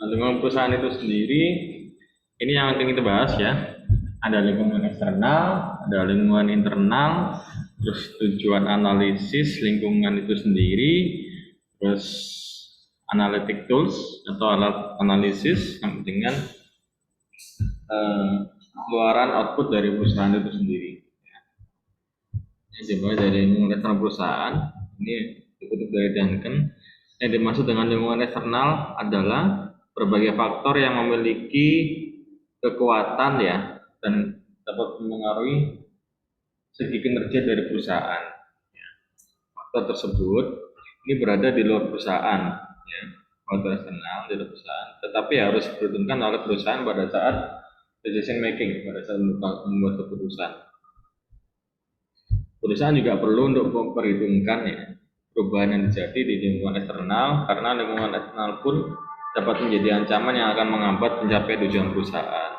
Lingkungan perusahaan itu sendiri, ini yang akan kita bahas ya. Ada lingkungan eksternal, ada lingkungan internal, terus tujuan analisis lingkungan itu sendiri, terus analytic tools atau alat analisis yang dengan keluaran output dari perusahaan itu sendiri. Ini dimulai dari lingkungan eksternal perusahaan. Ini dikutip dari Duncan. Yang dimaksud dengan lingkungan eksternal adalah berbagai faktor yang memiliki kekuatan ya dan dapat mempengaruhi segi kinerja dari perusahaan. Faktor tersebut ini berada di luar perusahaan, ya, faktor eksternal di luar perusahaan, tetapi harus diperhitungkan oleh perusahaan pada saat decision making, pada saat membuat keputusan. Perusahaan juga perlu untuk memperhitungkan ya perubahan yang terjadi di lingkungan eksternal, karena lingkungan eksternal pun dapat menjadi ancaman yang akan menghambat pencapaian tujuan perusahaan.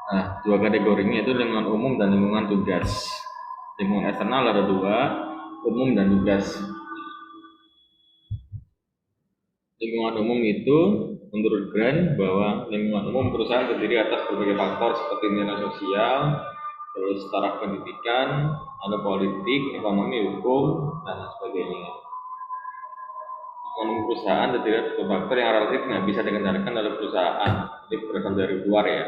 Nah, dua kategorinya itu lingkungan umum dan lingkungan tugas. Lingkungan eksternal ada dua, umum dan tugas. Lingkungan umum itu menurut Grant bahwa lingkungan umum perusahaan terdiri atas berbagai faktor seperti nilai sosial, terus taraf pendidikan, ada politik, ekonomi, hukum, dan sebagainya. Lingkungan perusahaan terdiri atas faktor yang relatif nggak bisa dikendalikan oleh perusahaan, jadi berasal dari luar ya,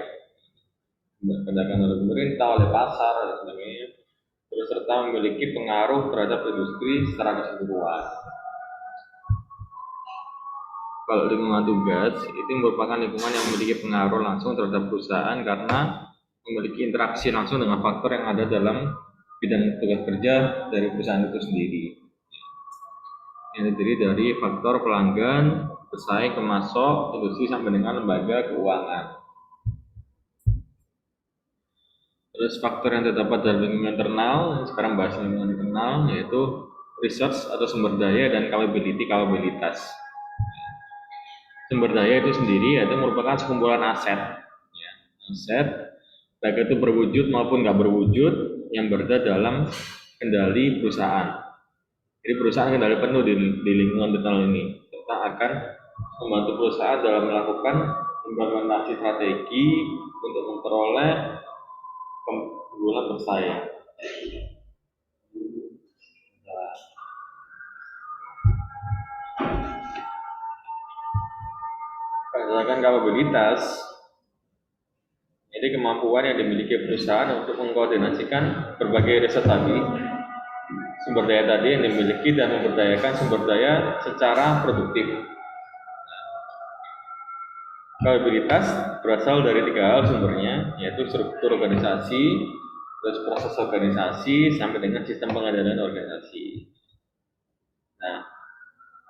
dikendalikan oleh pemerintah, oleh pasar, dan sebagainya. Terus serta memiliki pengaruh terhadap industri secara keseluruhan. Kalau lingkungan tugas itu merupakan lingkungan yang memiliki pengaruh langsung terhadap perusahaan karena memiliki interaksi langsung dengan faktor yang ada dalam bidang tugas kerja dari perusahaan itu sendiri. Yang terdiri dari faktor pelanggan, pesaing, pemasok, industri sampai dengan lembaga keuangan. Terus faktor yang terdapat dalam lingkungan internal, sekarang bahas lingkungan internal, yaitu research atau sumber daya dan kapabilitas. Sumber daya itu sendiri yaitu merupakan sekumpulan aset, ya, aset baik itu berwujud maupun nggak berwujud yang berada dalam kendali perusahaan. Jadi perusahaan kendali penuh di lingkungan internal ini, serta akan membantu perusahaan dalam melakukan implementasi strategi untuk memperoleh keunggulan bersaing. Berdasarkan kapabilitas, jadi kemampuan yang dimiliki perusahaan untuk mengkoordinasikan berbagai riset tadi, sumber daya tadi yang dimiliki dan memberdayakan sumber daya secara produktif. Kapabilitas berasal dari tiga hal sumbernya, yaitu struktur organisasi, terus proses organisasi, sampai dengan sistem pengendalian organisasi. Nah,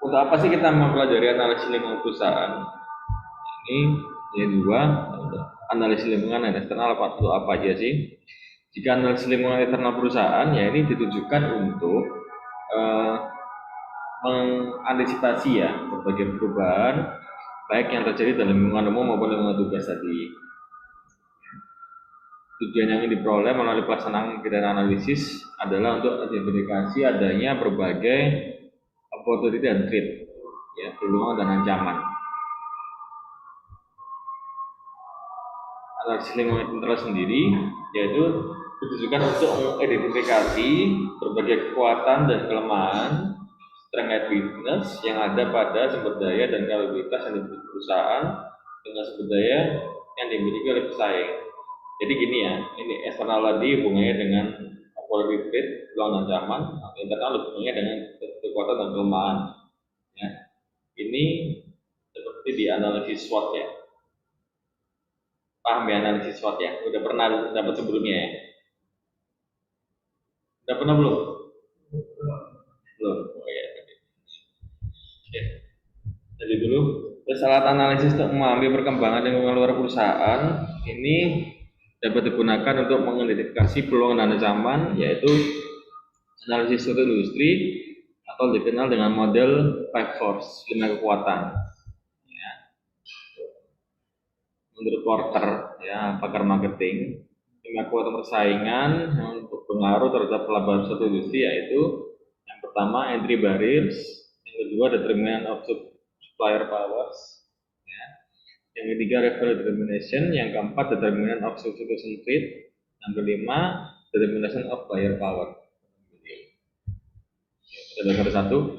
untuk apa sih kita mempelajari analisis lingkungan perusahaan? Ini yang dua, analisis lingkungan eksternal apa aja sih? Jika analisis lingkungan eksternal perusahaan, ya ini ditujukan untuk mengantisipasi ya berbagai perubahan baik yang terjadi dalam lingkungan umum maupun lingkungan tugas tadi. Tujuan yang ingin diperoleh melalui pelaksanaan kegiatan analisis adalah untuk identifikasi adanya berbagai opportunity dan threat, ya, peluang dan ancaman. Analisis lingkungan internal sendiri yaitu ditujukan untuk mengidentifikasi berbagai kekuatan dan kelemahan, strength and weakness yang ada pada sumber daya dan kapabilitas yang dimiliki perusahaan dengan sumber daya yang dimiliki oleh pesaing. Jadi gini ya, ini eksternal tadi hubungannya dengan opportunity threat, peluang dan ancaman, internal hubungannya dengan kekuatan dan kelemahan. Ya. Ini seperti di analisis SWOT ya. Paham ya analisis SWOT ya? Udah pernah dapat sebelumnya ya? Udah pernah belum? Belum. Oh ya. Oke. Jadi dulu, terus alat analisis untuk memahami perkembangan lingkungan luar perusahaan ini dapat digunakan untuk mengidentifikasi peluang dan ancaman, yaitu analisis suatu industri atau dikenal dengan model 5 force, 5 kekuatan. Ya. Menurut Porter, ya, pakar marketing, 5 kekuatan persaingan yang berpengaruh terhadap pelabuhan suatu industri yaitu yang pertama entry barriers, yang kedua determinant of supplier powers. Ya. Yang ketiga revenue determination, yang keempat determinant of substitution rate, yang kelima determination of buyer power. Ada satu.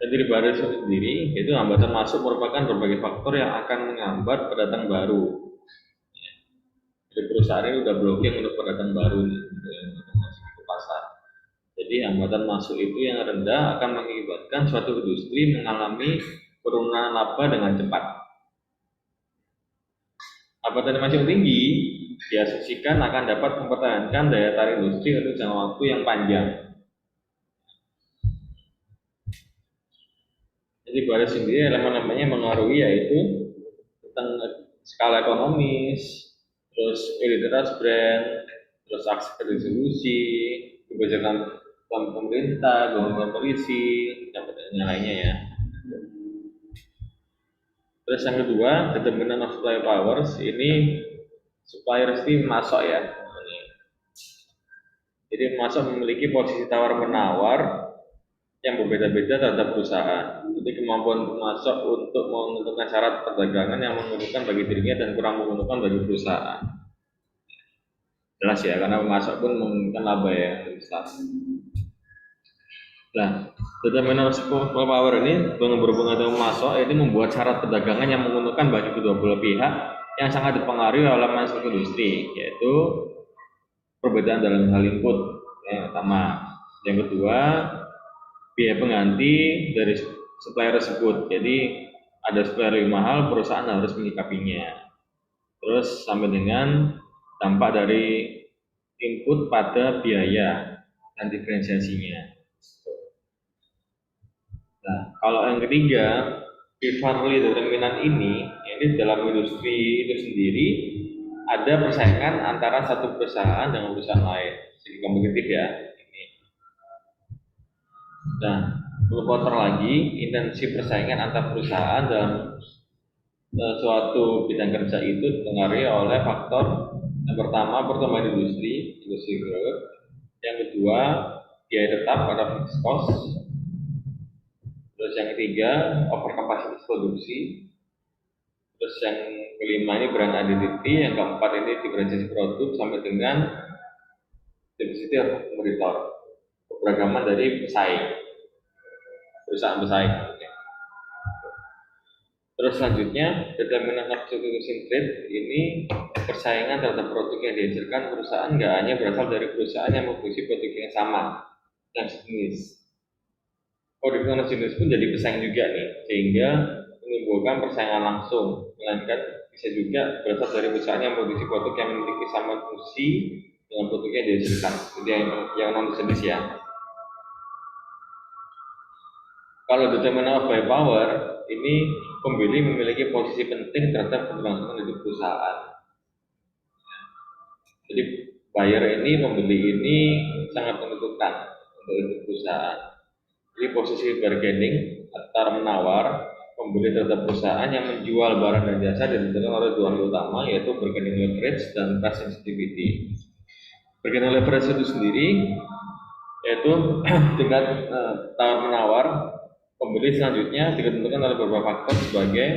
Dan dari baris sendiri, yaitu hambatan masuk merupakan berbagai faktor yang akan menghambat pendatang baru. Jadi perusahaan ini udah blocking untuk pendatang baru masuk ke pasar. Jadi hambatan masuk itu yang rendah akan mengakibatkan suatu industri mengalami penurunan laba dengan cepat. Hambatan yang masih tinggi diasumsikan akan dapat mempertahankan daya tarik industri untuk jangka waktu yang panjang. Jadi baris sendiri elemen-elemennya mengaruhi yaitu tentang skala ekonomis, terus identitas brand, terus akses distribusi, kebijakan pemerintah, gabungan polisi, dan lainnya ya. Terus yang kedua, determinant of supply powers, ini suppliers ini masuk ya. Jadi masuk memiliki posisi tawar-menawar yang berbeda-beda terhadap perusahaan. Jadi kemampuan masuk untuk menentukan syarat perdagangan yang menguntungkan bagi dirinya dan kurang menguntungkan bagi perusahaan. Jelas ya, karena masuk pun menguntungkan laba ya besar. Nah, determinant of supply power ini berhubungan dengan masuk ini membuat syarat perdagangan yang menguntungkan bagi kedua belah pihak yang sangat dipengaruhi oleh masuk industri, yaitu perbedaan dalam hal input yang pertama. Yang kedua, biaya pengganti dari supplier tersebut. Jadi ada supplier lebih mahal, perusahaan harus menyikapinya. Terus sampai dengan dampak dari input pada biaya dan diferensiasinya. Nah, kalau yang ketiga, rivalry determinant ini dalam industri itu sendiri ada persaingan antara satu perusahaan dengan perusahaan lain, jadi kompetitif ya. Nah, lebih lagi, intensi persaingan antar perusahaan dalam suatu bidang kerja itu dipengaruhi oleh faktor yang pertama pertumbuhan industri growth, yang kedua biaya tetap atau fixed cost, terus yang ketiga overkapasitas produksi, terus yang kelima ini brand identity, yang keempat ini diferensiasi produk sampai dengan diversity of competitor, keberagaman dari perusahaan pesaing. Terus selanjutnya determinant of substitution rate, ini persaingan terhadap produk yang dihasilkan perusahaan nggak hanya berasal dari perusahaan yang memproduksi produk yang sama dan sejenis. Produk yang sejenis pun jadi pesaing juga nih, sehingga menimbulkan persaingan langsung, melainkan bisa juga berasal dari perusahaan yang memproduksi produk yang memiliki sama fungsi dengan produk yang dihasilkan, jadi yang non sejenis ya. Kalau determinant of buyer power, ini pembeli memiliki posisi penting terhadap keberlangsungan hidup perusahaan. Jadi buyer ini, pembeli ini sangat menentukan untuk hidup perusahaan. Jadi posisi bargaining antara menawar pembeli terhadap perusahaan yang menjual barang dan jasa ditentukan oleh dua hal utama, yaitu bargaining leverage dan price sensitivity. Bargaining leverage itu sendiri yaitu tingkat tawar menawar pembeli selanjutnya ditentukan oleh beberapa faktor sebagai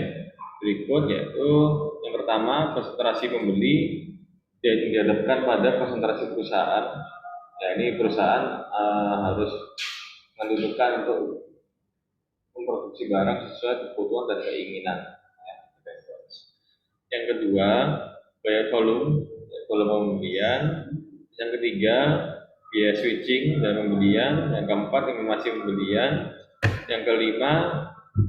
berikut, yaitu yang pertama konsentrasi pembeli dihadapkan pada konsentrasi perusahaan. Ya, ini perusahaan harus menentukan untuk memproduksi barang sesuai kebutuhan dan keinginan. Yang kedua, biaya volume pembelian. Yang ketiga, biaya switching dan pembelian. Yang keempat, informasi pembelian. Yang kelima,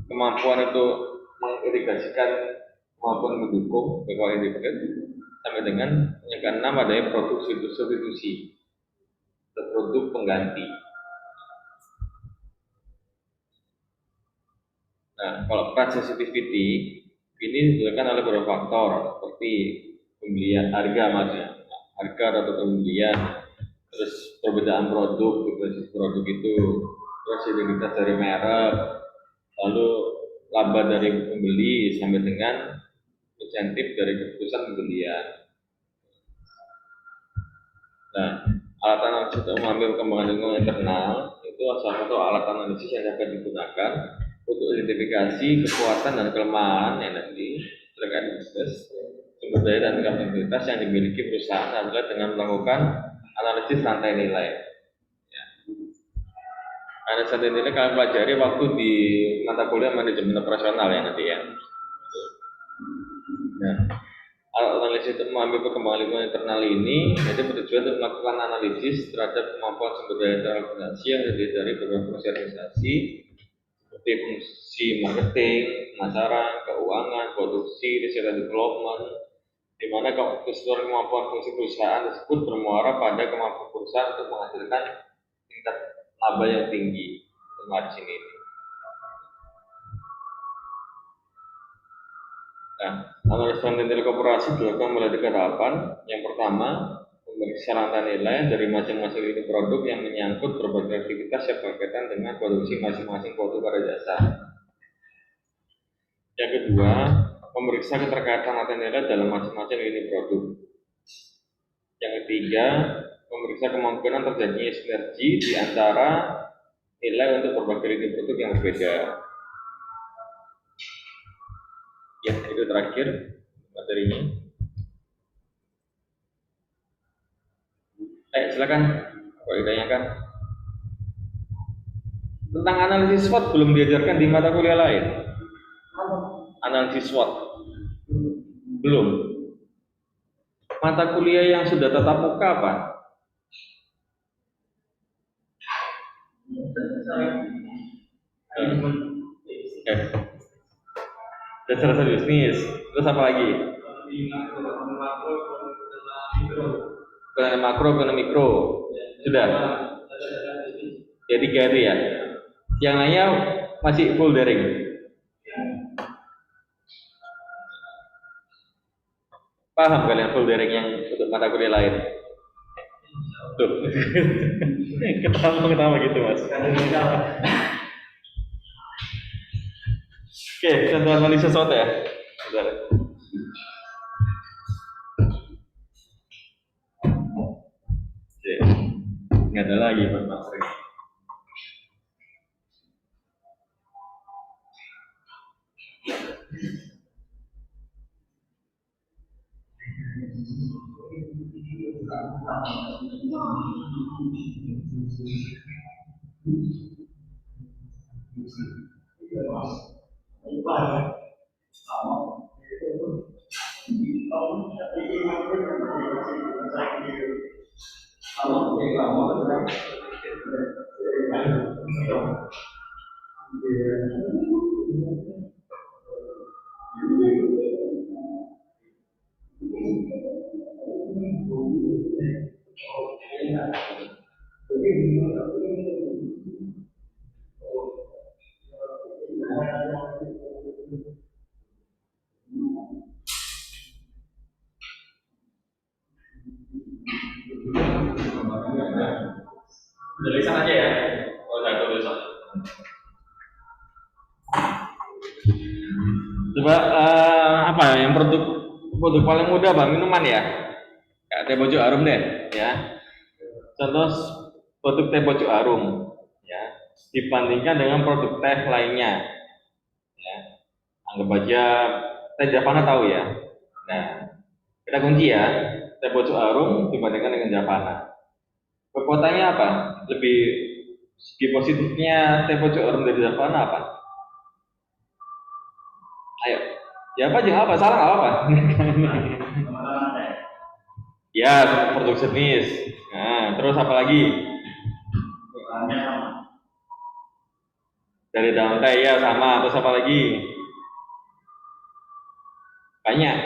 kemampuan untuk mengirigasikan, kemampuan mendukung backward integrated, sampai dengan yang keenam adanya produk substitusi, produk pengganti. Nah, kalau price sensitivity ini dilakukan oleh beberapa faktor seperti pembelian harga, maksudnya harga atau pembelian, terus perbedaan produk, produk itu, terus identitas dari merek, lalu laba dari pembeli sampai dengan insentif dari keputusan pembelian. Nah, alat analisis untuk mengambil perkembangan lingkungan internal itu salah satu alat analisis yang dapat digunakan untuk untuk identifikasi kekuatan dan kelemahan yang nanti terkait bisnis, sumber daya dan kapabilitas yang dimiliki perusahaan adalah dengan melakukan analisis rantai nilai. Ya. Analisis rantai nilai kalian pelajari waktu di mata kuliah manajemen operasional ya nanti ya. Nah, analisis untuk memahami perkembangan lingkungan internal ini itu bertujuan untuk melakukan analisis terhadap kemampuan sumber daya terorganisasi yang terdiri dari beberapa fungsi organisasi seperti fungsi marketing, pemasaran, keuangan, produksi, research and development, di mana keseluruhan kemampuan fungsi perusahaan tersebut bermuara pada kemampuan perusahaan untuk menghasilkan tingkat laba yang tinggi. Margin ini. Nah, analisis rantai nilai korporasi dilakukan mulai tiga tahapan. Yang pertama, pemeriksaan rantai nilai dari masing-masing lini produk yang menyangkut berbagai aktivitas yang berkaitan dengan produksi masing-masing produk pada jasa. Yang kedua, pemeriksa keterkaitan rantai nilai dalam masing-masing lini produk. Yang ketiga, pemeriksa kemungkinan terjadinya sinergi di antara nilai untuk berbagai lini produk yang berbeda. Ya, itu terakhir materinya. Silakan, kalau ditanyakan. Tentang analisis SWOT belum diajarkan di mata kuliah lain. Analisis SWOT belum. Mata kuliah yang sudah tatap muka apa? Dasar bisnis. Terus apa lagi? Ekonomi makro, ekonomi mikro. Sudah. Ya tiga itu ya. Yang lainnya masih full daring. Paham kalian full daring yang untuk mata kuliah lain? Tuh. Ketawa gitu mas. Oke, contoh analisa SWOT ya. Bentar. Oke, nggak ada lagi Mas Ri. Tulisan aja ya. Oh, saya tulisan. Coba apa yang produk paling mudah apa? Minuman ya? Kayak teh bojo harum deh, ya. Contoh produk teh bojo harum, ya. Dibandingkan dengan produk teh lainnya, ya. Anggap aja teh Javana tahu ya. Nah, kita kunci ya. Teh bojo harum dibandingkan dengan Javana. Kekuatannya apa? Lebih segi positifnya teh bojo harum dari Javana apa? Ayo, ya apa aja apa salah apa? Ya, produk jenis. Nah, terus apa lagi? Dari daun teh ya sama. Terus apa lagi? Banyak.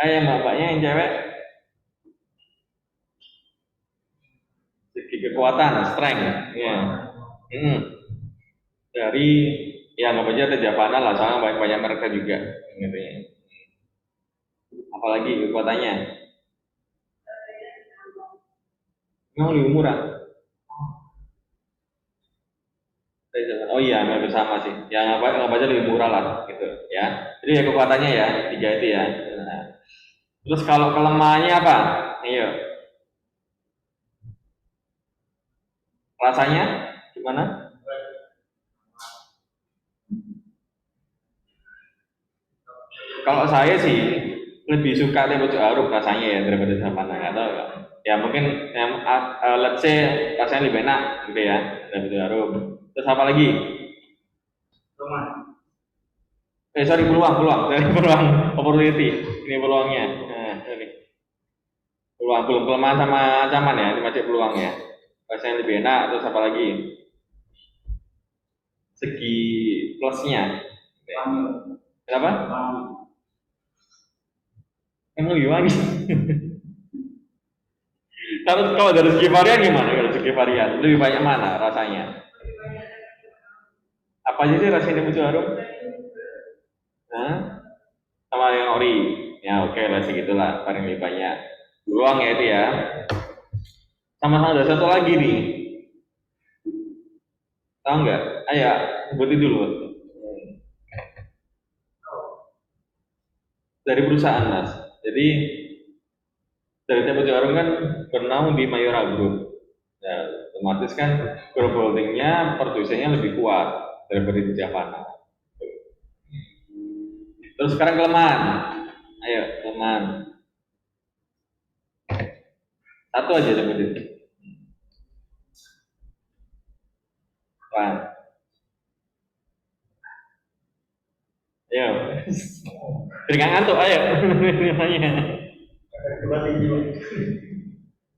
Yang bapaknya yang cewek segi kekuatan, strength, ya. Dari ya nggak aja teh Javana lah, soalnya banyak mereka juga, gitu ya. Apalagi kekuatannya? Memang lebih murah. Oh iya, hampir sama sih. Ya nggak aja lebih murah lah, gitu ya. Jadi ya kekuatannya ya tiga itu ya. Nah. Terus kalau kelemahannya apa? Iya. Rasanya gimana? Kalau saya sih lebih suka tempe harum rasanya ya daripada savana, nggak tahu ya. Ya mungkin yang let's say rasanya lebih enak gitu ya tempe harum. Terus apa lagi? Sorry, peluang dari peluang opportunity, ini peluangnya. Nah, ini peluang, belum kelemahan sama ancaman ya, ini masih peluang ya. Rasanya lebih enak. Terus apa lagi? Segi plusnya. Kenapa? Yang lebih wangi. Kalau dari segi varian gimana? Kalau segi varian lebih banyak mana rasanya? Apa aja sih rasanya tempe harum? Hah? Sama yang ori. Ya oke lah segitulah, paling lebih banyak. Peluang ya itu ya. Sama-sama ada satu lagi nih. Tahu nggak? Ayo, sebutin dulu. Dari perusahaan mas. Jadi dari tempo Jarum kan bernaung di Mayora Group. Ya, otomatis kan group holdingnya produksinya lebih kuat daripada di Javana. Terus sekarang kelemahan. Ayo, kelemahan. Satu aja sebutin. Wah. Ayo. Jadi nggak ngantuk, ayo.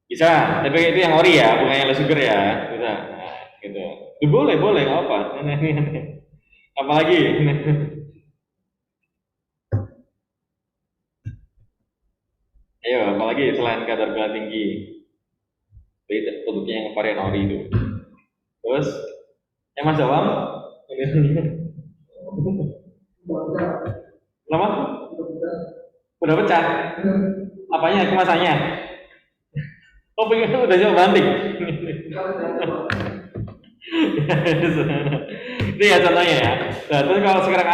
Bisa, tapi itu yang ori ya, bukan yang low sugar ya. Bisa. Nah, gitu. Boleh, boleh, nggak apa. Apalagi? Ayo, apalagi selain kadar gula tinggi? Jadi produknya yang varian ori itu. Terus, yang Mas Awam? Kenapa? Udah pecah? Apanya? Kemasannya? Oh, pengen udah coba banting. Itu ya contohnya ya. Nah, terus kalau sekarang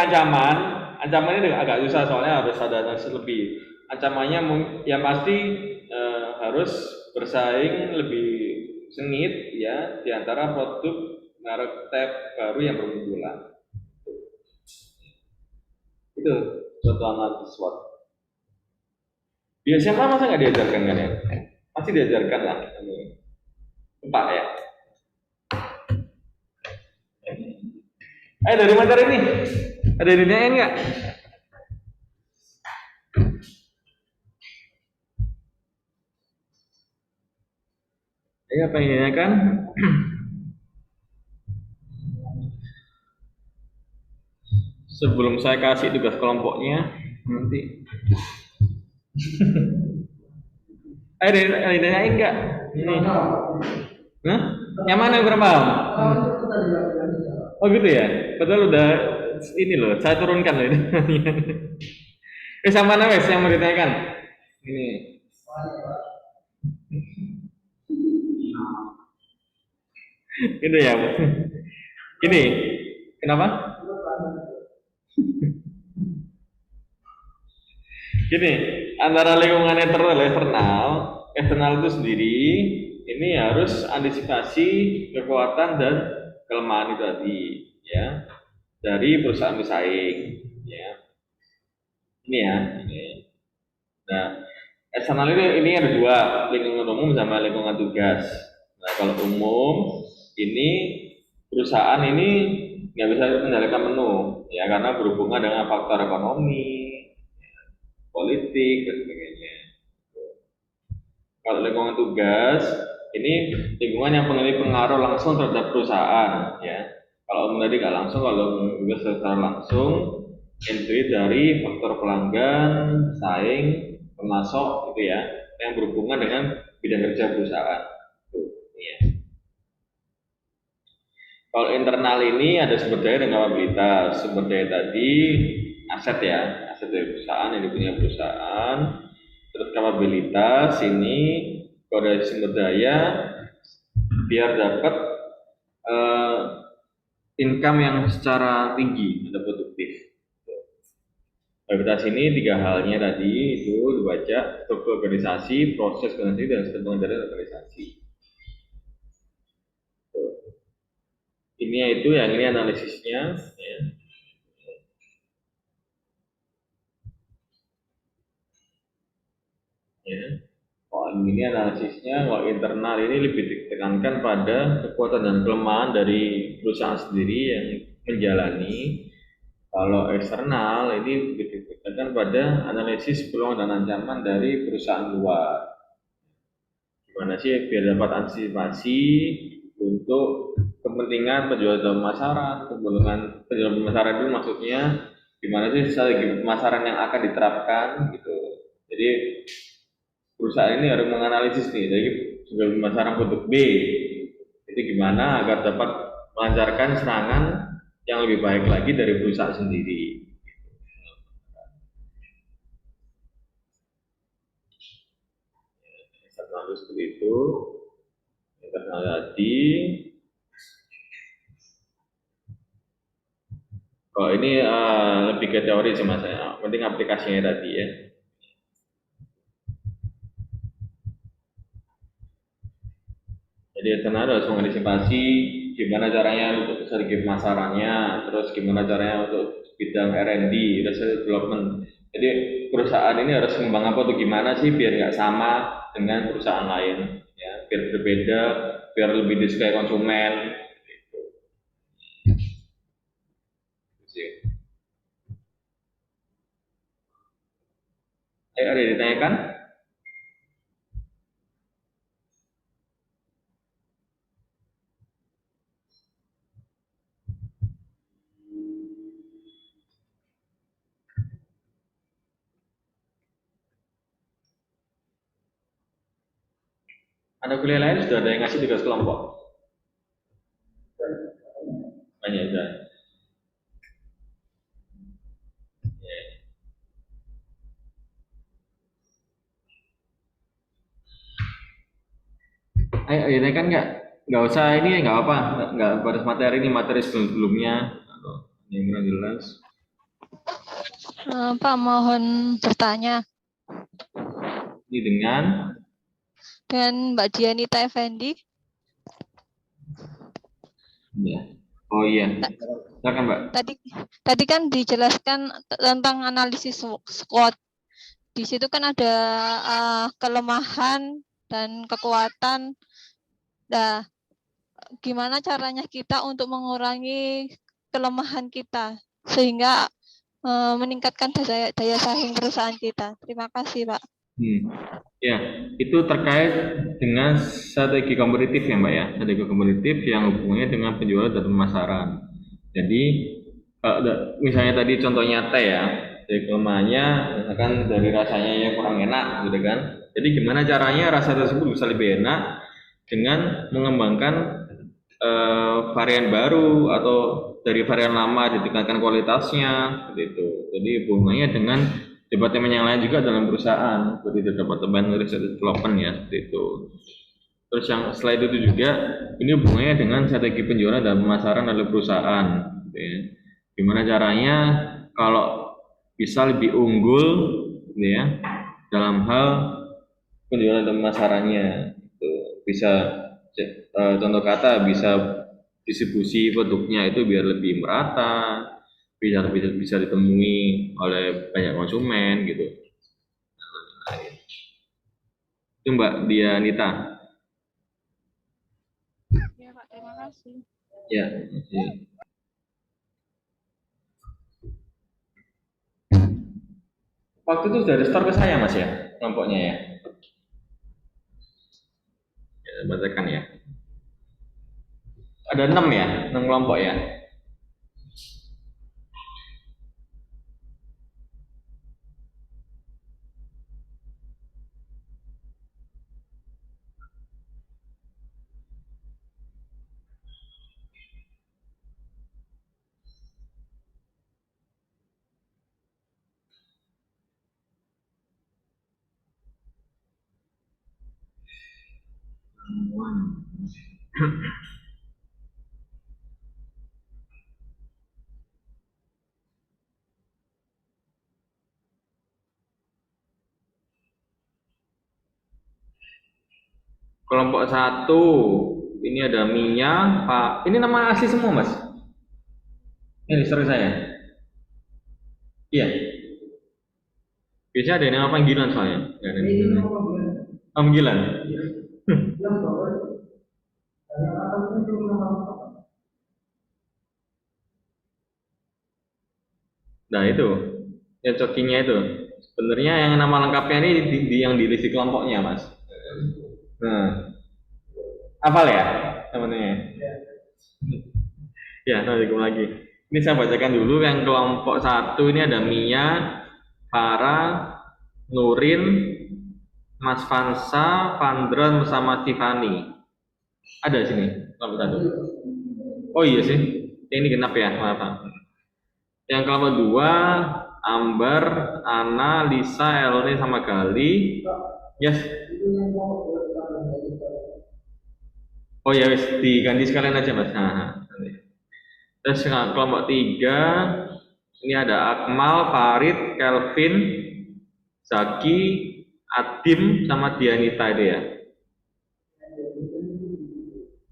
ancaman ini agak susah soalnya harus ada nasi lebih. Ancamannya yang pasti harus bersaing lebih sengit ya di antara produk merek tab baru yang bermunculan. Itu suatu analisis SWOT. Di SMA masa nggak diajarkan kan ya? Pasti diajarkan lah. Empat ya. Dari materi ini ada ditanyain nggak? Apa yang kan? Sebelum saya kasih tugas kelompoknya nanti. Ada ditanyain nggak? Ini. Hah? Yang mana yang kurang paham? Oh gitu ya? Padahal udah ini loh, saya turunkan loh ini. Sama mana wes yang mau ditanyakan? Ini. Itu ya. Ini. Kenapa? Gini, antara lingkungan internal dan eksternal itu sendiri ini harus antisipasi kekuatan dan kelemahan itu tadi ya dari perusahaan pesaing ya. Ini ya, ini. Nah, eksternal ini ada dua, lingkungan umum sama lingkungan tugas. Nah, kalau umum ini perusahaan ini nggak bisa menjalankan menu ya karena berhubungan dengan faktor ekonomi, politik dan sebagainya. Kalau lingkungan tugas ini lingkungan yang memiliki pengaruh langsung terhadap perusahaan ya. Kalau umum tadi nggak langsung, kalau tugas secara langsung entry dari faktor pelanggan, saing, pemasok gitu ya, yang berhubungan dengan bidang kerja perusahaan. Ya. Kalau internal ini ada sumber daya dan kapabilitas. Sumber daya tadi aset ya, aset dari perusahaan yang dipunya perusahaan. Terus kapabilitas ini kalau dari sumber daya biar dapat income yang secara tinggi atau produktif. Kapabilitas ini tiga halnya tadi itu dibaca struktur organisasi, proses organisasi dan sistem pengendalian organisasi. Ini yaitu yang ini analisisnya. Ya. Ya. Kalau ini analisisnya, kalau internal ini lebih ditekankan pada kekuatan dan kelemahan dari perusahaan sendiri yang menjalani. Kalau eksternal ini lebih ditekankan pada analisis peluang dan ancaman dari perusahaan luar. Gimana sih biar dapat antisipasi untuk kepentingan penjualan dalam pemasaran, kepentingan penjualan pemasaran itu maksudnya gimana sih strategi pemasaran yang akan diterapkan gitu. Jadi perusahaan ini harus menganalisis nih, jadi penjualan pemasaran produk B. Jadi gimana agar dapat melancarkan serangan yang lebih baik lagi dari perusahaan sendiri. Selalu seperti itu. Internal tadi. Kalau ini lebih ke teori sih mas, ya. Penting aplikasinya tadi ya. Jadi internal harus mengantisipasi gimana caranya untuk strategi pemasarannya, terus gimana caranya untuk bidang R&D, research development. Jadi perusahaan ini harus mengembangkan apa tuh gimana sih biar nggak sama dengan perusahaan lain, ya, biar berbeda, biar lebih disukai konsumen. Gitu. Ayo ada yang ditanyakan? Ada kuliah lain sudah ada yang ngasih tugas kelompok? Banyak ya. Ayo, ini kan nggak usah ini nggak apa, nggak harus materi ini materi sebelumnya atau yang kurang jelas. Pak, mohon bertanya. Ini dengan Mbak Dianita Effendi. ya. Oh iya, silakan Mbak. Tadi kan dijelaskan tentang analisis SWOT. Di situ kan ada kelemahan dan kekuatan. Nah, gimana caranya kita untuk mengurangi kelemahan kita sehingga meningkatkan daya saing perusahaan kita. Terima kasih, Pak. Ya, itu terkait dengan strategi kompetitif ya Mbak ya, strategi kompetitif yang hubungannya dengan penjualan dan pemasaran. Jadi misalnya tadi contohnya teh ya, dari kelemahannya misalkan dari rasanya yang kurang enak gitu kan. Jadi gimana caranya rasa tersebut bisa lebih enak dengan mengembangkan varian baru atau dari varian lama ditingkatkan kualitasnya gitu. Jadi hubungannya dengan departemen yang lain juga dalam perusahaan seperti itu, departemen research development ya seperti itu. Terus yang setelah itu juga ini hubungannya dengan strategi penjualan dan pemasaran oleh perusahaan gitu ya. Gimana caranya kalau bisa lebih unggul gitu ya dalam hal penjualan dan pemasarannya gitu. Bisa contoh kata bisa distribusi produknya itu biar lebih merata, bisa ditemui oleh banyak konsumen gitu. Itu Mbak Dianita. Ya, Pak, terima kasih. Ya, waktu itu sudah store ke saya Mas ya, kelompoknya ya. Ya, bacakan ya. Ada 6 ya, 6 kelompok ya. Kelompok 1 ini ada Mia, Pak. Ini nama asli semua Mas. Ini story saya. Iya. Biasanya ada nama panggilan soalnya. Nggak ada nama. Panggilan. Nah itu, yang cokingnya itu. Sebenarnya yang nama lengkapnya ini yang di list di kelompoknya, Mas. Nah, hafal ya namanya? Ya, nanti lagi. Ini saya bacakan dulu yang kelompok satu ini ada Mia, Farah, Nurin, Mas Vansa, Vandron sama Tiffany. Ada di sini kelompok satu. Oh iya sih, ini genap ya, maaf. Yang kelompok dua, Amber, Ana, Lisa, Elni sama Gali. Yes. Oh ya, wis diganti sekalian aja mas. Nah, terus kelompok tiga, ini ada Akmal, Farid, Kelvin, Zaki, Adim, sama Dianita itu ya.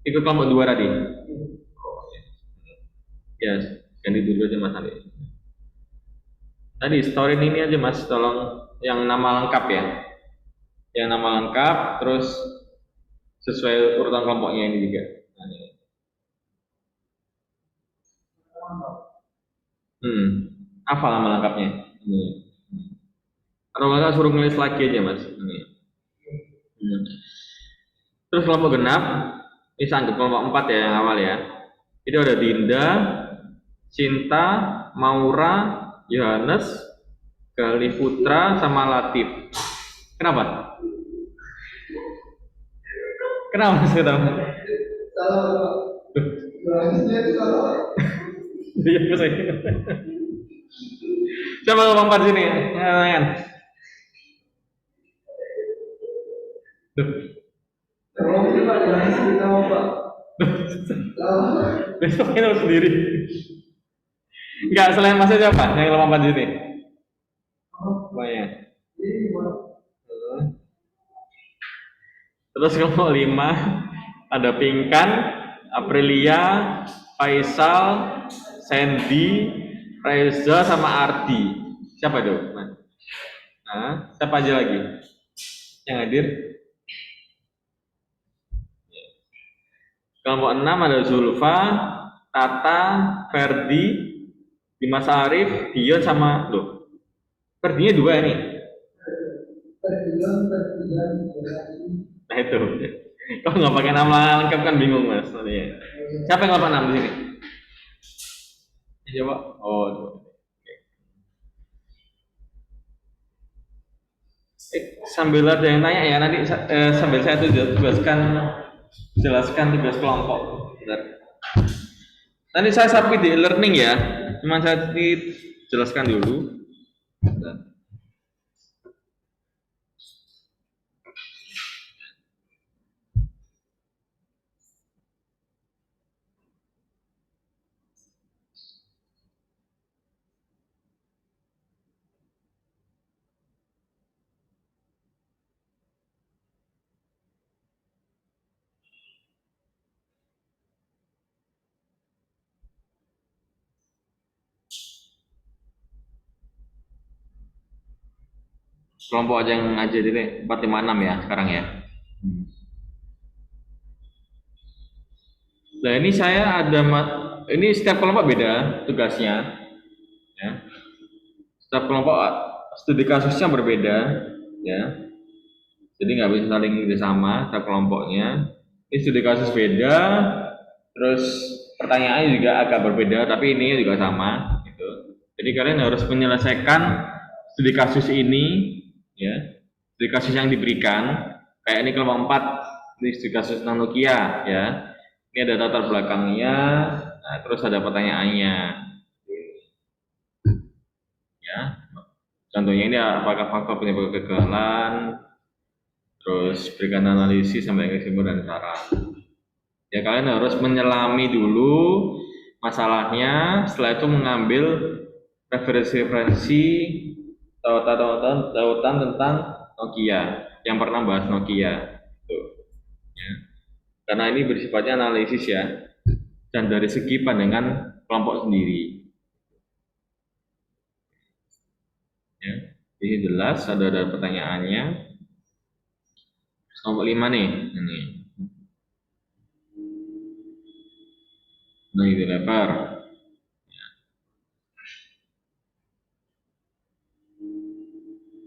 Ikut kelompok dua tadi. Ya, ganti dulu aja mas Ali. Tadi story ini aja mas, tolong yang nama lengkap ya. Yang nama lengkap, terus sesuai urutan kelompoknya ini juga. Nah, ini. Apa nama lengkapnya? Ini. Atau nggak suruh ngelis lagi aja mas. Ini. Terus kelompok genap, ini sanggup kelompok 4 ya yang awal ya. Itu ada Dinda, Cinta, Maura, Yohanes, Gali Putra, sama Latif. Kenapa? Kenapa mas? Kenapa? Iya mas. Coba ngomong 4 sini. Jangan. Besok kita sendiri. Enggak, selain mas aja apa yang lompat di sini? Banyak. Terus kelompok 5 ada Pinkan, Aprilia, Faisal, Sandy, Reza sama Ardi. Siapa itu? Nah, siapa aja lagi yang hadir? Kelompok 6 ada Zulfa, Tata, Ferdi, Dimas Arif, Dion sama loh. Ferdinya 2 nih. Nah itu. Kalau nggak pakai nama lengkap kan bingung mas. Siapa yang 86 di sini? Coba. Oh. Sambil ada yang tanya ya nanti sambil saya jelaskan tugas kelompok. Bentar. Nanti saya submit di learning ya. Cuma saya jelaskan dulu. Bentar. Kelompok aja yang ngajar ini 456 ya sekarang ya. Nah ini saya ada ini setiap kelompok beda tugasnya ya. Setiap kelompok studi kasusnya berbeda ya. Jadi nggak bisa saling sama setiap kelompoknya. Ini studi kasus beda, terus pertanyaannya juga agak berbeda, tapi ini juga sama gitu. Jadi kalian harus menyelesaikan studi kasus ini ya, studi kasus yang diberikan. Kayak ini kelompok 4, ini studi kasus tentang Nokia ya. Ini ada latar belakangnya, nah, terus ada pertanyaannya. Ya. Contohnya ini apakah faktor penyebab kegagalan, terus berikan analisis sampai kesimpulan dan saran. Ya kalian harus menyelami dulu masalahnya, setelah itu mengambil referensi-referensi tautan tentang Nokia yang pernah bahas Nokia. Tuh. Ya. Karena ini bersifatnya analisis ya, dan dari segi pandangan kelompok sendiri. Ya. Jadi jelas ada pertanyaannya. Nomor 5 nih. Ini. Nah, itu lebar.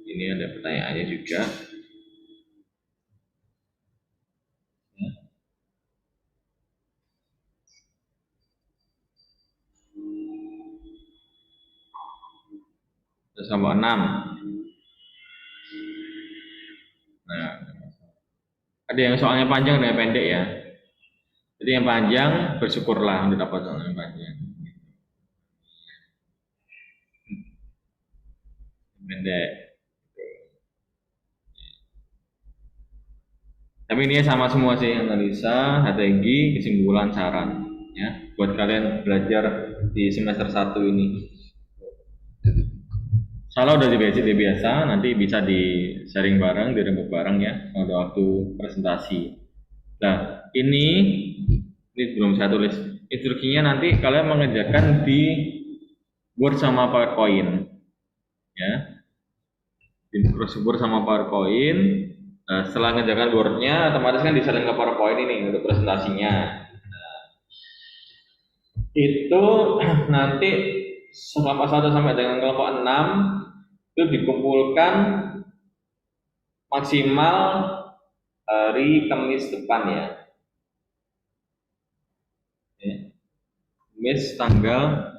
Ini ada pertanyaannya juga. Terus nomor 6. Nah, ada yang soalnya panjang dan yang pendek ya. Jadi yang panjang bersyukurlah udah dapat soal yang panjang. Pendek. Tapi ini sama semua sih, analisa, strategi, kesimpulan, saran ya buat kalian belajar di semester 1 ini. Kalau udah di biasa, nanti bisa di sharing bareng, dirembuk bareng ya pada waktu presentasi. Nah, ini belum saya tulis. Instruksinya nanti kalian mengerjakan di Word sama PowerPoint ya. Di Word sama PowerPoint. Nah, setelah mengerjakan Word-nya, otomatis kan di-share ke PowerPoint ini untuk presentasinya. Itu nanti kelompok 1 sampai dengan kelompok 6 itu dikumpulkan maksimal hari Kamis depan ya. Kamis tanggal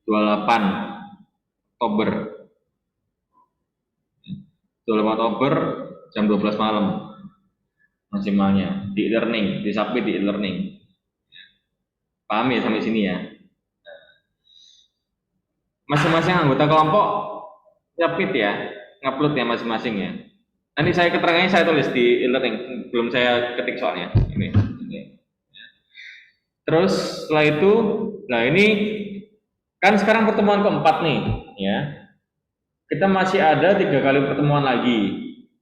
28 Oktober. 28 Oktober jam 12 malam maksimalnya di e-learning, di submit di e-learning. Paham ya sampai sini ya? Masing-masing anggota kelompok submit ya, ngupload ya masing-masing ya. Nanti saya keterangannya saya tulis di e-learning, belum saya ketik soalnya. Ini. Terus setelah itu, nah ini kan sekarang pertemuan keempat nih, ya. Kita masih ada 3 kali pertemuan lagi,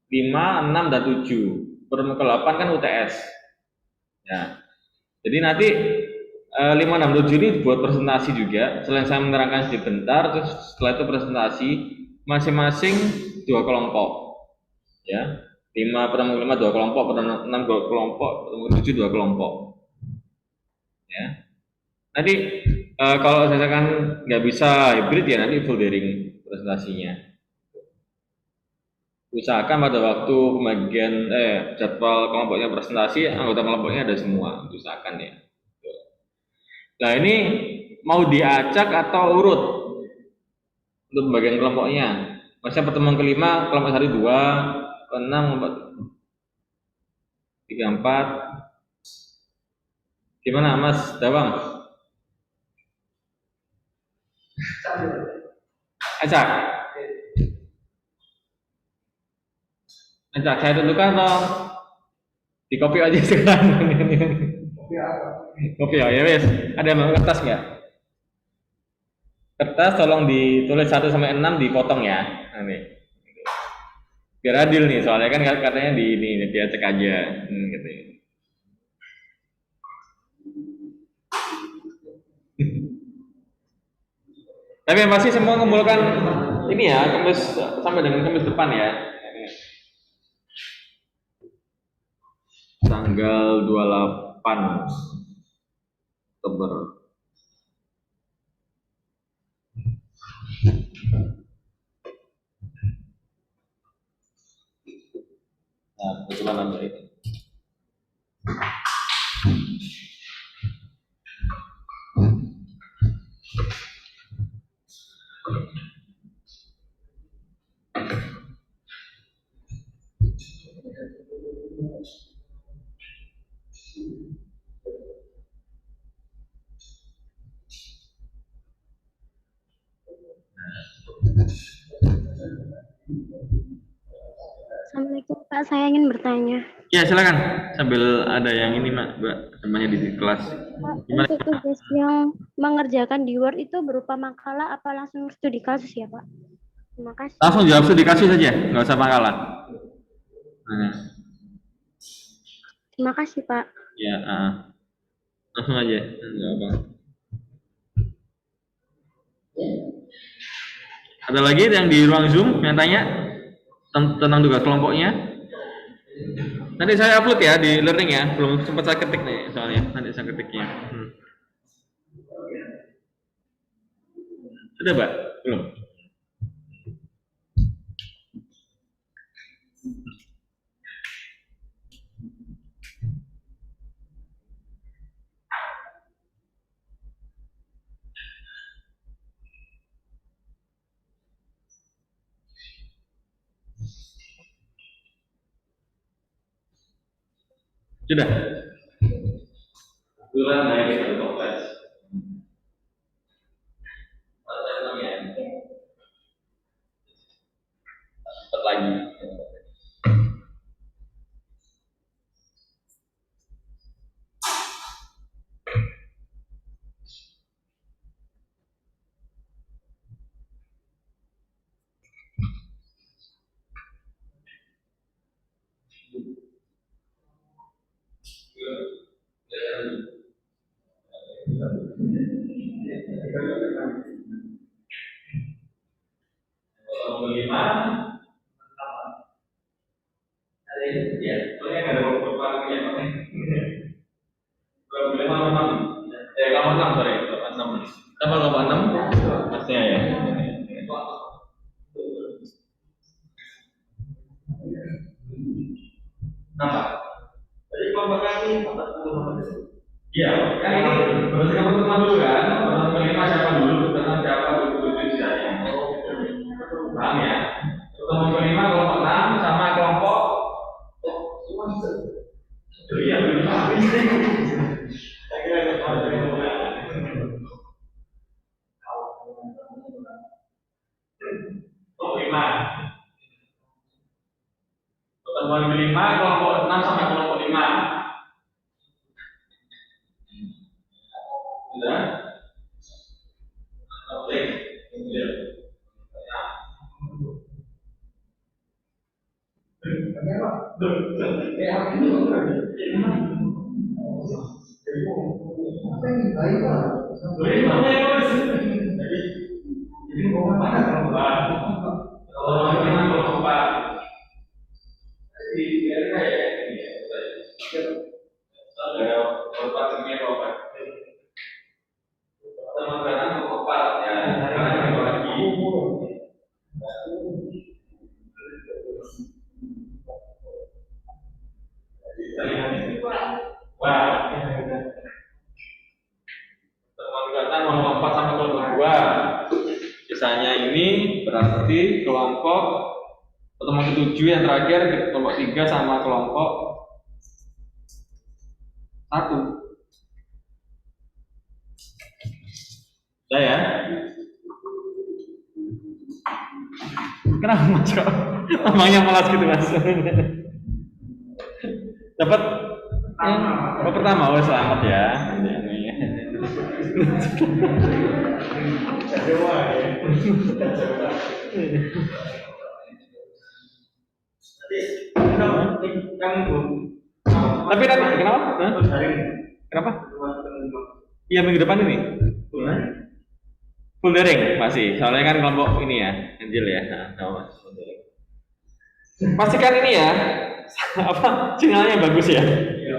5, 6, dan 7. Pertemuan ke-8 kan UTS. Ya. Jadi nanti 5, 6, 7 ini buat presentasi juga. Selain saya menerangkan sebentar, terus setelah itu presentasi masing-masing 2 kelompok. Ya. 5 pertemuan 5 2 kelompok, pertemuan 6 2 kelompok, pertemuan 7 2 kelompok. Ya. Nanti kalau misalkan nggak bisa hybrid ya nanti full daring presentasinya. Usahakan pada waktu pembagian jadwal kelompoknya presentasi, anggota kelompoknya ada semua, usahakan ya. Nah ini mau diacak atau urut untuk pembagian kelompoknya. Maksudnya pertemuan ke-5 kelompok 1 2, ke-6 3 4. Gimana Mas Dawang? Acak. Acak saya tentukan atau di copy aja sekarang. Kopi ya wes. Ada yang mau kertas nggak? Kertas tolong ditulis 1 sampai 6 dipotong ya. Nah, nih. Biar adil nih, soalnya kan katanya di ini dia cek aja gitu. Tapi yang pasti semua kumpulkan ini ya, Kamis sampai dengan Kamis depan ya. Tanggal 28 Oktober. Nah, kebetulan ada itu. Assalamualaikum Pak, saya ingin bertanya. Ya silakan, sambil ada yang ini Mbak, temannya di kelas. Pak, untuk tugas yang mengerjakan di Word itu berupa makalah apa langsung studi kasus ya Pak? Terima kasih. Langsung jawab studi kasus saja, nggak usah makalah. Nah. Terima kasih Pak. Ya, langsung aja, nggak apa. Ada lagi yang di ruang Zoom yang tanya tentang tugas kelompoknya? Nanti saya upload ya di learning ya. Belum sempat saya ketik nih soalnya. Nanti saya ketiknya. Sudah, Mbak? Belum? Sudah? Sudah naik ke toples. Cepat lagi. Iya, kan ini bersama teman dulu kan, teman kelima siapa dulu, teman siapa dulu saya. Paham ya? Teman kelima kelompok 6 sama kelompok iya, kelompok 5. Teman kelima kelompok 6 sama kelompok 5. Sudah? Oke. Sisanya ini berarti kelompok pertemuan ke-7 yang terakhir, kelompok 3 sama kelompok 1. Saya kenapa Mas kok namanya malas gitu Mas? Dapat pertama, oh selamat ya. Tapi nanti kenapa? Kenapa? Iya minggu depan ini. Full daring masih. Soalnya kan kelompok ini ya, Angel ya. Nah, pastikan ini ya. Apa sinyalnya bagus ya? Gitu.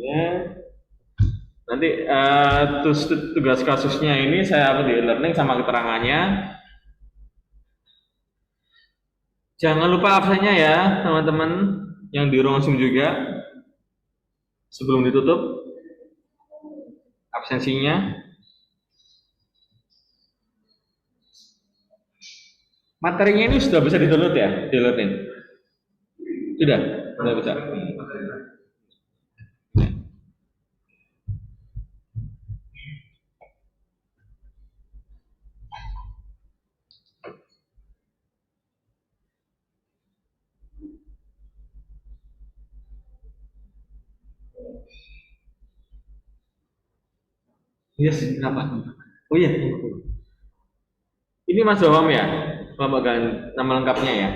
Ya. Nanti tugas kasusnya ini saya upload di learning sama keterangannya. Jangan lupa absennya ya teman-teman yang di ruang Zoom juga sebelum ditutup absensinya. Materinya ini sudah bisa di-download ya di learning? Sudah bisa. Yes, kenapa? Oh iya. Ini Mas Bawam ya? Nama lengkapnya ya?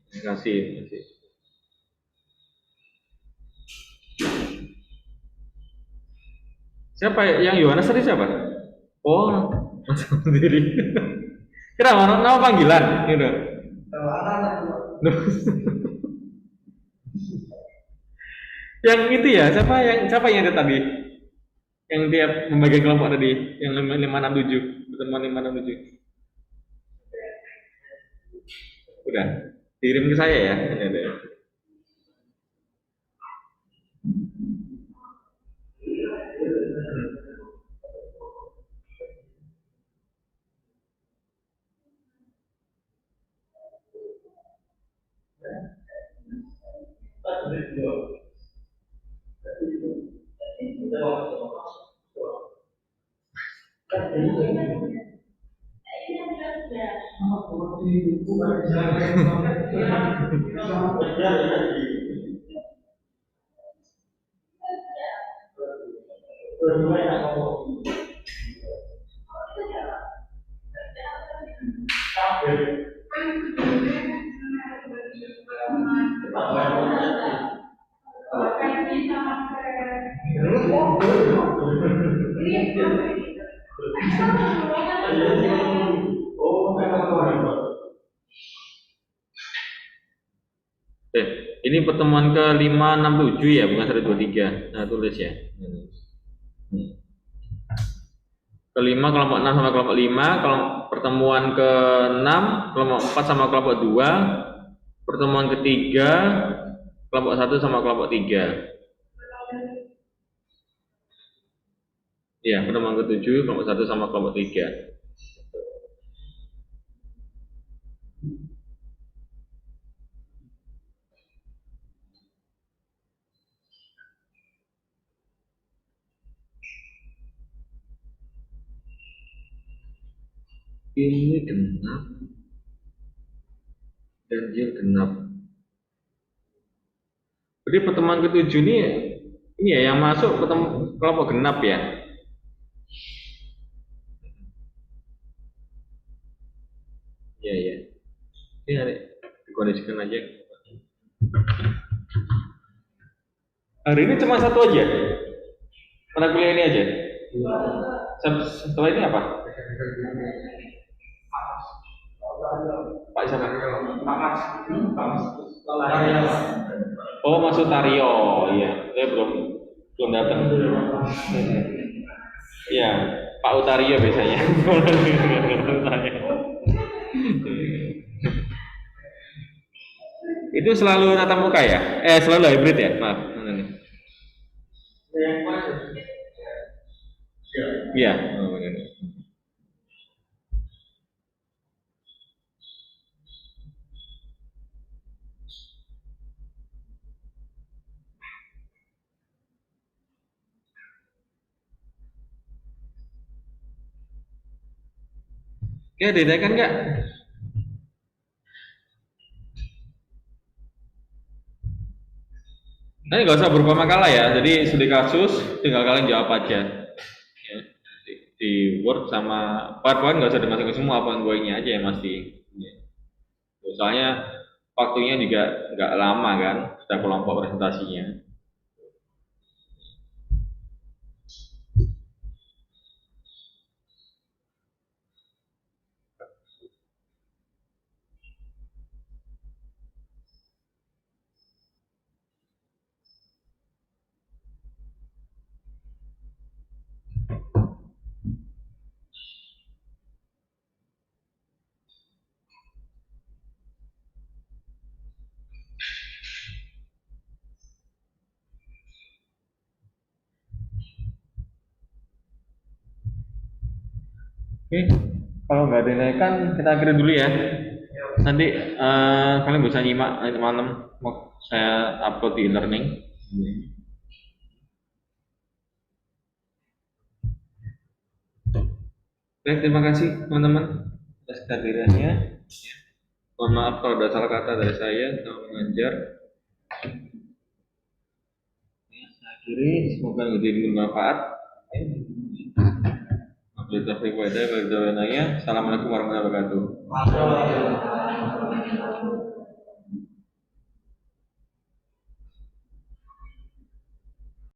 Terima kasih. Siapa yang Yohanes tadi siapa? Oh, Mas sendiri. Kira nama panggilan gitu. Yang itu ya, siapa yang ada tadi? Yang tiap membagi kelompok tadi, yang 567, pertemuan 567. Udah, kirim ke saya ya. Ini ada. Ini pertemuan ke 567 ya, bukan 123. Nah, tulis ya. Kelima kelompok 6 sama kelompok 5, kalau pertemuan ke 6 kelompok 4 sama kelompok 2, pertemuan ketiga kelompok 1 sama kelompok 3. Ya, pertemuan ke-7 kelompok 1 sama kelompok 3. Ini genap, ganjil genap. Jadi pertemuan ke-7 ini ya yang masuk kelompok genap ya. Iya ya. Ini ada dikondisikan aja. Hari ini cuma satu aja. Mata kuliah ini aja. Setelah ini apa? Pak siapa? Oh, masuk Tario, iya. Saya belum datang. Iya, Pak Utario biasanya. Itu selalu tatap muka ya? Selalu hybrid ya? Maaf. Iya. Oh, benar. Ya, ditanyakan nggak? Nanti nggak usah berupa makalah ya, jadi studi kasus tinggal kalian jawab aja. Ya, di Word sama PowerPoint nggak usah dimasukin semua, poin-poinnya aja yang mesti. Ya. Soalnya waktunya juga nggak lama kan, setiap kelompok presentasinya. Oke, kalau nggak dinaikkan kita akhiri dulu ya. Nanti kalian bisa nyimak nanti malam mau saya upload di e-learning. Baik, terima kasih teman-teman atas kehadirannya. Mohon maaf kalau ada salah kata dari saya dalam mengajar. Saya akhiri, semoga menjadi bermanfaat. Assalamualaikum warahmatullahi wabarakatuh.